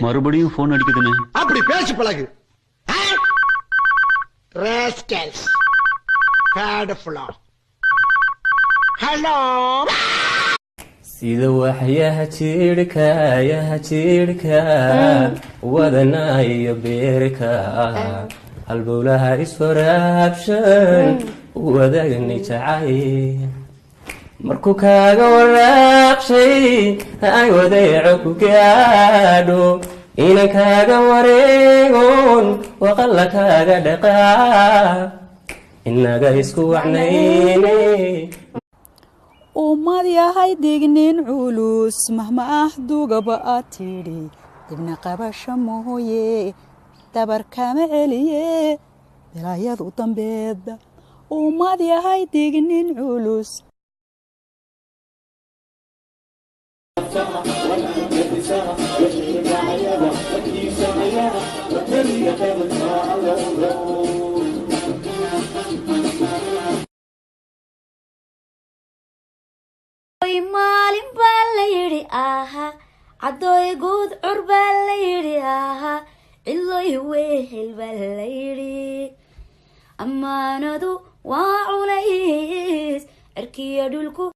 மறுபடியும் போன் அடிக்குதுனே. அப்படி பேசி பழகு. ராஸ்கல்ஸ். பேடஃபுல்லா. Hello. sida waxyaha jiirka wadana iyo beerka halbowlaha isfaraabshan wadagni jacay markuu kaaga waraaqshay ay wadeeco ku gaadho ina kaaga wareegon waqalla kaaga dhaqaa inaga isku wacnayne ummad yahay dignin culus mahma ahdugaba atiri dibna qabasho mooye dabarkama celiye bilayadu dambeeda ummad yahay dignin culus maalin baa la yidhi aha caddooy guud cur baa la yidhi aha cidlooy wehel baa la yidhi ammaanadu waa culays cirkiyo dhulku